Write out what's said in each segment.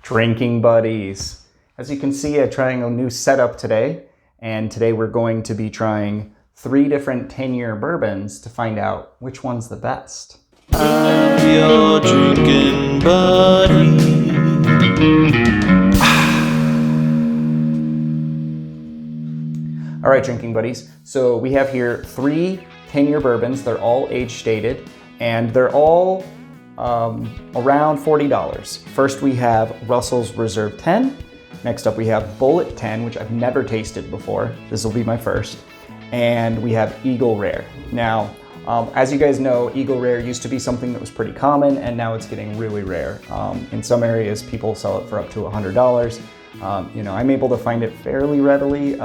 Drinking buddies. As you can see, I'm trying a new setup today, and today we're going to be trying 3 different 10-year bourbons to find out which one's the best. I'm your drinking buddy. All right, drinking buddies. So we have here 3 10-year bourbons. They're all age stated, and they're all around $40. First we have Russell's Reserve 10. Next up we have Bulleit 10, which I've never tasted before. This will be my first. And we have Eagle Rare. Now, as you guys know, Eagle Rare used to be something that was pretty common, and now it's getting really rare. In some areas, people sell it for up to $100. I'm able to find it fairly readily.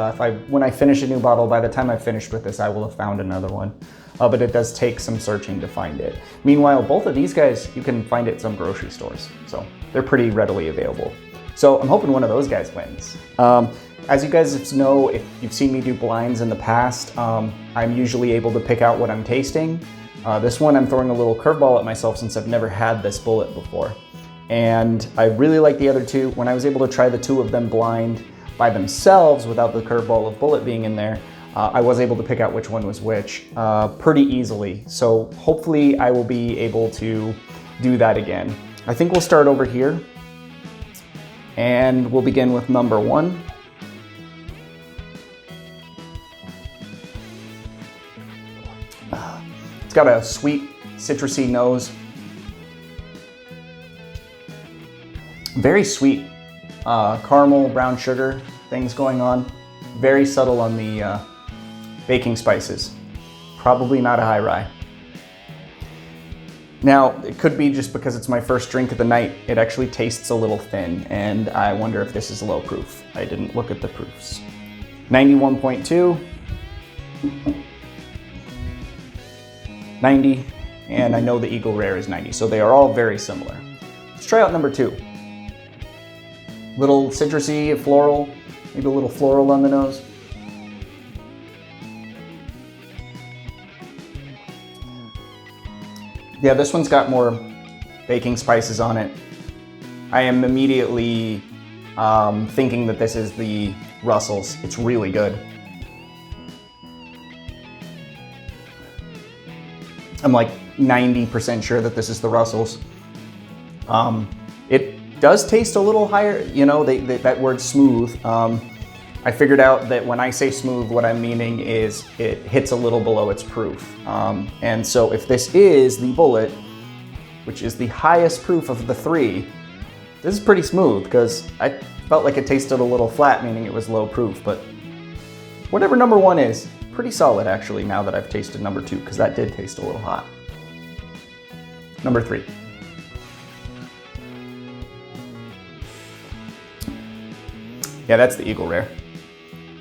When I finish a new bottle, by the time I've finished with this, I will have found another one. But it does take some searching to find it. Meanwhile, both of these guys, you can find at some grocery stores. So they're pretty readily available. So I'm hoping one of those guys wins. As you guys know, if you've seen me do blinds in the past, I'm usually able to pick out what I'm tasting. This one, I'm throwing a little curveball at myself since I've never had this Bulleit before. And I really like the other 2. When I was able to try the 2 of them blind by themselves without the curveball of Bulleit being in there, I was able to pick out which one was which pretty easily. So hopefully I will be able to do that again. I think we'll start over here, and we'll begin with number 1. It's got a sweet, citrusy nose. Very sweet. Caramel, brown sugar things going on. Very subtle on the baking spices. Probably not a high rye. Now, it could be just because it's my first drink of the night. It actually tastes a little thin, and I wonder if this is low proof. I didn't look at the proofs. 91.2. 90, and I know the Eagle Rare is 90, so they are all very similar. Let's try out number 2. Little citrusy, floral, maybe a little floral on the nose. Yeah, this one's got more baking spices on it. I am immediately thinking that this is the Russell's. It's really good. I'm like 90% sure that this is the Russell's. It does taste a little higher, that word smooth. I figured out that when I say smooth, what I'm meaning is it hits a little below its proof. And so if this is the Bulleit, which is the highest proof of the 3, this is pretty smooth because I felt like it tasted a little flat, meaning it was low proof, but whatever number 1 is, pretty solid actually now that I've tasted number 2, because that did taste a little hot. Number 3. Yeah, that's the Eagle Rare.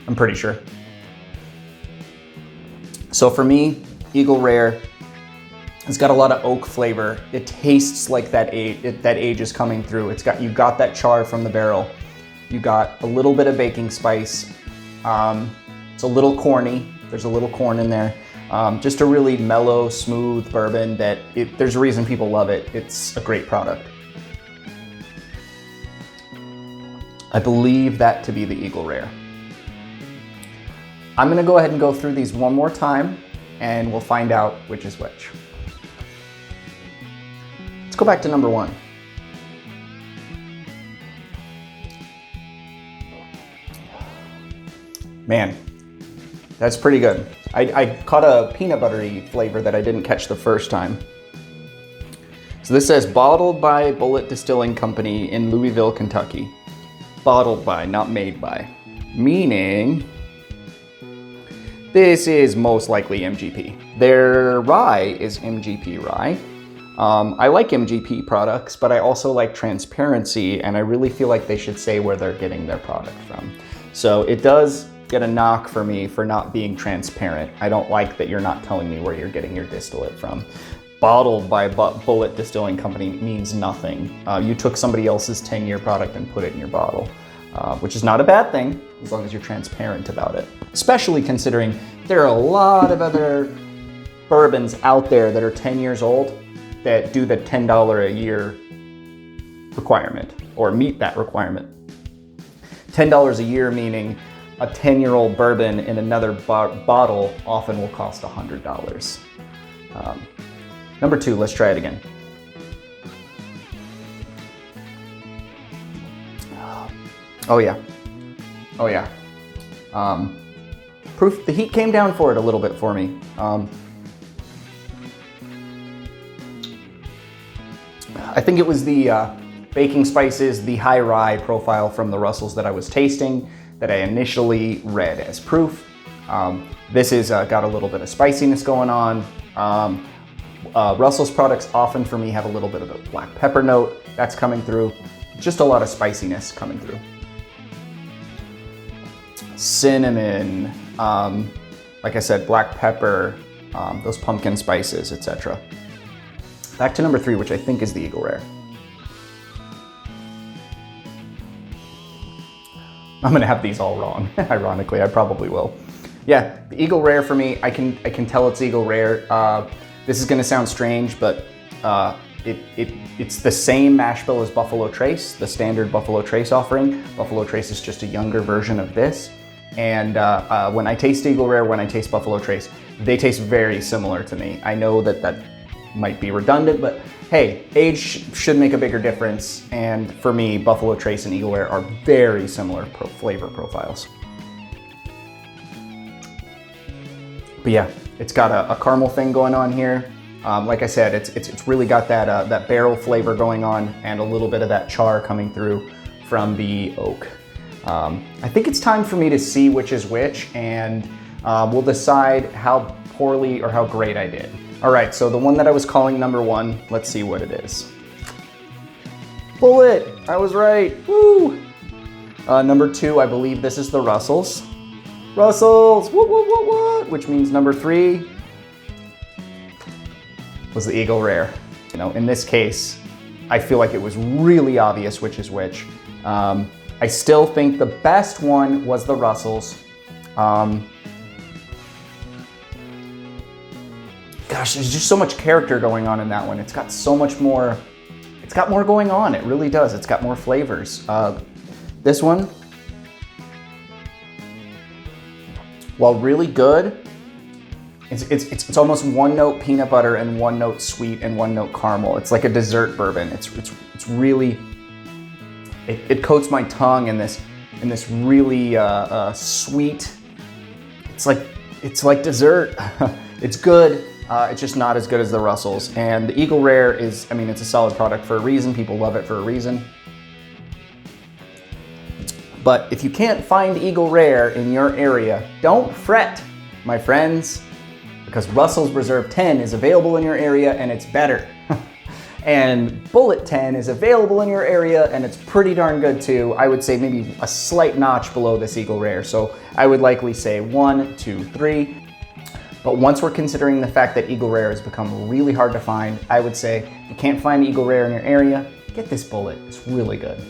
I'm pretty sure. So for me, Eagle Rare, it's got a lot of oak flavor. It tastes like that age is coming through. You got that char from the barrel. You got a little bit of baking spice. It's a little corny. There's a little corn in there. Just a really mellow, smooth bourbon that there's a reason people love it. It's a great product. I believe that to be the Eagle Rare. I'm gonna go ahead and go through these one more time, and we'll find out which is which. Let's go back to number 1. Man, that's pretty good. I caught a peanut buttery flavor that I didn't catch the first time. So this says bottled by Bulleit Distilling Company in Louisville, Kentucky. Bottled by, not made by. Meaning, this is most likely MGP. Their rye is MGP rye. I like MGP products, but I also like transparency, and I really feel like they should say where they're getting their product from. So it does get a knock for me for not being transparent. I don't like that you're not telling me where you're getting your distillate from. Bottled by Bulleit Distilling Company means nothing. You took somebody else's 10-year product and put it in your bottle, which is not a bad thing as long as you're transparent about it. Especially considering there are a lot of other bourbons out there that are 10 years old that do the $10 a year requirement or meet that requirement. $10 a year, meaning a 10-year-old bourbon in another bottle often will cost $100. Number 2, let's try it again. Oh yeah, oh yeah. Proof, the heat came down for it a little bit for me. I think it was the baking spices, the high rye profile from the Russells that I was tasting that I initially read as proof. This is got a little bit of spiciness going on. Russell's products often for me have a little bit of a black pepper note that's coming through. Just a lot of spiciness coming through. Cinnamon, like I said, black pepper, those pumpkin spices, etc. Back to number 3, which I think is the Eagle Rare. I'm gonna have these all wrong. Ironically, I probably will. Yeah, the Eagle Rare for me, I can tell it's Eagle Rare. This is gonna sound strange, but it's the same mash bill as Buffalo Trace, the standard Buffalo Trace offering. Buffalo Trace is just a younger version of this. And when I taste Eagle Rare, when I taste Buffalo Trace, they taste very similar to me. I know that might be redundant, but hey, age should make a bigger difference. And for me, Buffalo Trace and Eagle Rare are very similar flavor profiles. But yeah, it's got a caramel thing going on here. Like I said, it's really got that barrel flavor going on and a little bit of that char coming through from the oak. I think it's time for me to see which is which, and we'll decide how poorly or how great I did. All right, so the one that I was calling number 1, let's see what it is. Bulleit, I was right, woo! Number 2, I believe this is the Russells. Russells, what? Which means number 3 was the Eagle Rare. You know, in this case, I feel like it was really obvious which is which. I still think the best one was the Russells. Gosh, there's just so much character going on in that one. It's got so much more, it's got more going on. It really does. It's got more flavors. This one, while really good, it's almost one note peanut butter and one note sweet and one note caramel. It's like a dessert bourbon. It's really, it coats my tongue in this really sweet. It's like dessert. It's good. It's just not as good as the Russells. And the Eagle Rare is, I mean, it's a solid product for a reason. People love it for a reason. But if you can't find Eagle Rare in your area, don't fret, my friends, because Russell's Reserve 10 is available in your area and it's better. And Bulleit 10 is available in your area and it's pretty darn good too. I would say maybe a slight notch below this Eagle Rare. So I would likely say 1, 2, 3. But once we're considering the fact that Eagle Rare has become really hard to find, I would say if you can't find Eagle Rare in your area, get this Bulleit. It's really good.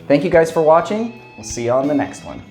Thank you guys for watching. We'll see you on the next one.